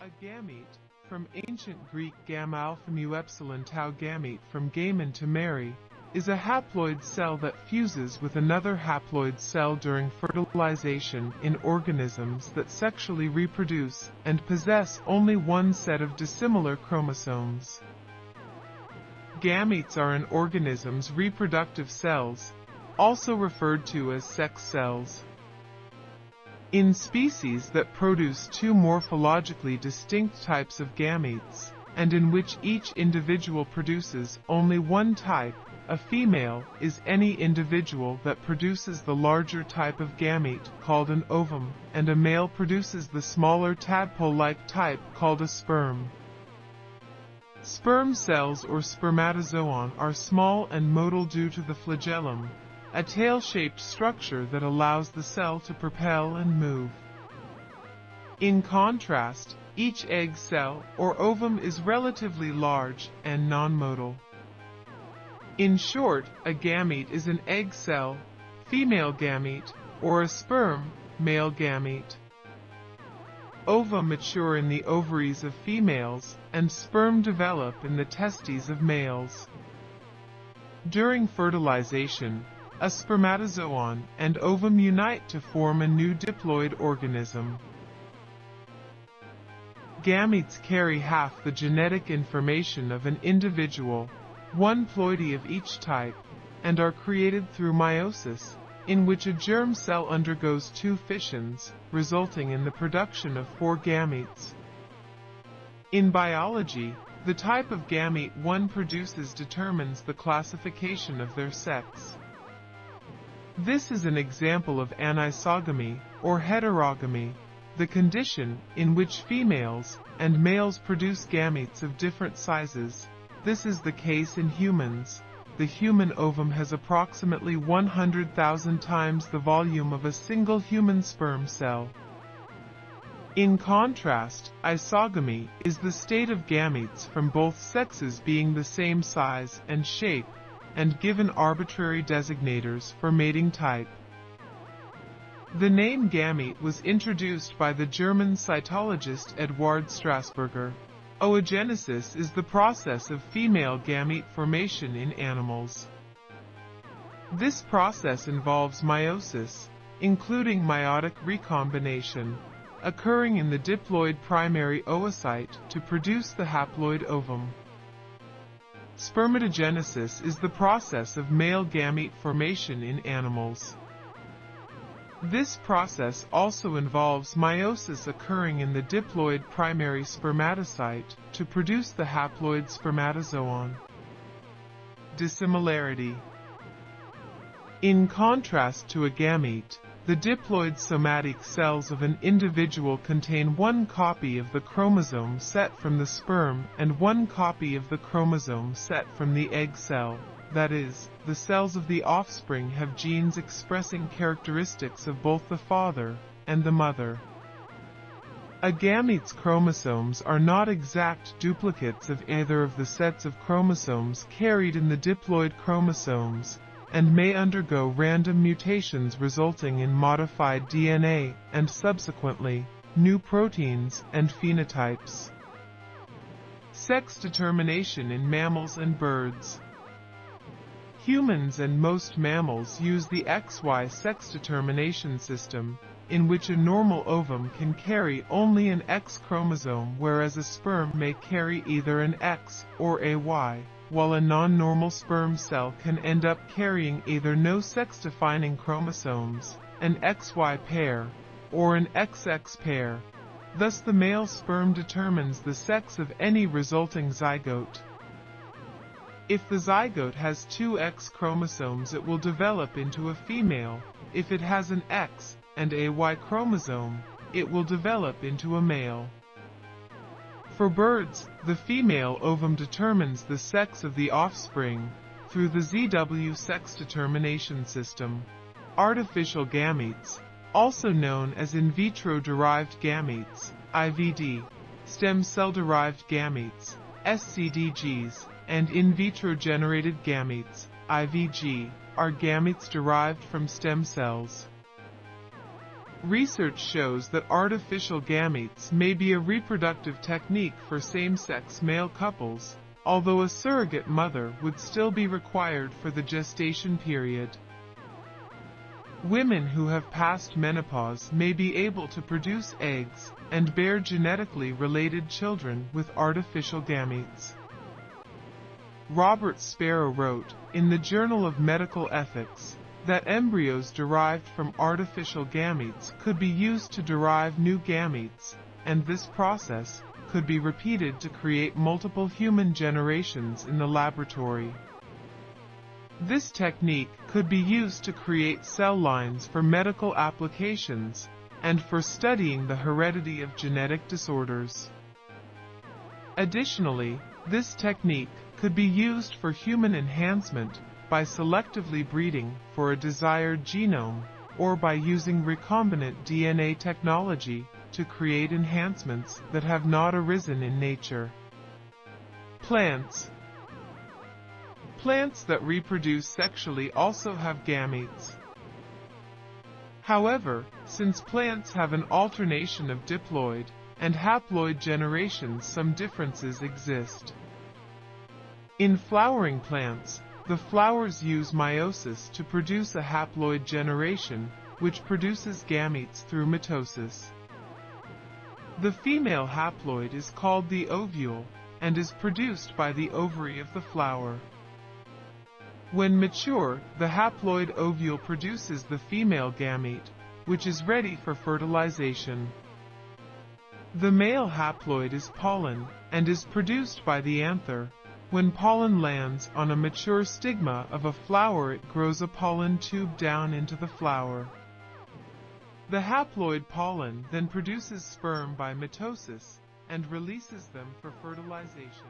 A gamete, from ancient Greek gamma alpha mu epsilon tau gamete from gamen to marry, is a haploid cell that fuses with another haploid cell during fertilization in organisms that sexually reproduce and possess only one set of dissimilar chromosomes. Gametes are an organism's reproductive cells, also referred to as sex cells. In species that produce two morphologically distinct types of gametes, and in which each individual produces only one type, a female is any individual that produces the larger type of gamete called an ovum, and a male produces the smaller tadpole-like type called a sperm. Sperm cells or spermatozoon are small and motile due to the flagellum, a tail-shaped structure that allows the cell to propel and move. In contrast, each egg cell or ovum is relatively large and non-motile. In short, a gamete is an egg cell, female gamete, or a sperm, male gamete. Ova mature in the ovaries of females, and sperm develop in the testes of males. During fertilization, a spermatozoon and ovum unite to form a new diploid organism. Gametes carry half the genetic information of an individual, one ploidy of each type, and are created through meiosis, in which a germ cell undergoes two fissions, resulting in the production of 4 gametes. In biology, the type of gamete one produces determines the classification of their sex. This is an example of anisogamy, or heterogamy, the condition in which females and males produce gametes of different sizes. This is the case in humans. The human ovum has approximately 100,000 times the volume of a single human sperm cell. In contrast, isogamy is the state of gametes from both sexes being the same size and shape, and given arbitrary designators for mating type. The name gamete was introduced by the German cytologist Eduard Strasburger. Oogenesis is the process of female gamete formation in animals. This process involves meiosis, including meiotic recombination, occurring in the diploid primary oocyte to produce the haploid ovum. Spermatogenesis is the process of male gamete formation in animals. This process also involves meiosis occurring in the diploid primary spermatocyte to produce the haploid spermatozoon. Dissimilarity. In contrast to a gamete, the diploid somatic cells of an individual contain one copy of the chromosome set from the sperm and one copy of the chromosome set from the egg cell. That is, the cells of the offspring have genes expressing characteristics of both the father and the mother. A gamete's chromosomes are not exact duplicates of either of the sets of chromosomes carried in the diploid chromosomes, and may undergo random mutations resulting in modified DNA and subsequently, new proteins and phenotypes. Sex determination in mammals and birds. Humans and most mammals use the XY sex determination system, in which a normal ovum can carry only an X chromosome, whereas a sperm may carry either an X or a Y, while a non-normal sperm cell can end up carrying either no sex-defining chromosomes, an XY pair, or an XX pair. Thus the male sperm determines the sex of any resulting zygote. If the zygote has 2 X chromosomes, it will develop into a female. If it has an X and a Y chromosome, it will develop into a male. For birds, the female ovum determines the sex of the offspring through the ZW sex determination system. Artificial gametes, also known as in vitro-derived gametes, IVD, stem cell-derived gametes, SCDGs, and in vitro-generated gametes, IVG, are gametes derived from stem cells. Research shows that artificial gametes may be a reproductive technique for same-sex male couples, although a surrogate mother would still be required for the gestation period. Women who have passed menopause may be able to produce eggs and bear genetically related children with artificial gametes. Robert Sparrow wrote, in the Journal of Medical Ethics, that embryos derived from artificial gametes could be used to derive new gametes, and this process could be repeated to create multiple human generations in the laboratory. This technique could be used to create cell lines for medical applications and for studying the heredity of genetic disorders. Additionally, this technique could be used for human enhancement by selectively breeding for a desired genome, or by using recombinant DNA technology to create enhancements that have not arisen in nature. Plants. Plants that reproduce sexually also have gametes. However, since plants have an alternation of diploid and haploid generations, some differences exist. In flowering plants, the flowers use meiosis to produce a haploid generation, which produces gametes through mitosis. The female haploid is called the ovule, and is produced by the ovary of the flower. When mature, the haploid ovule produces the female gamete, which is ready for fertilization. The male haploid is pollen, and is produced by the anther. When pollen lands on a mature stigma of a flower, it grows a pollen tube down into the flower. The haploid pollen then produces sperm by mitosis and releases them for fertilization.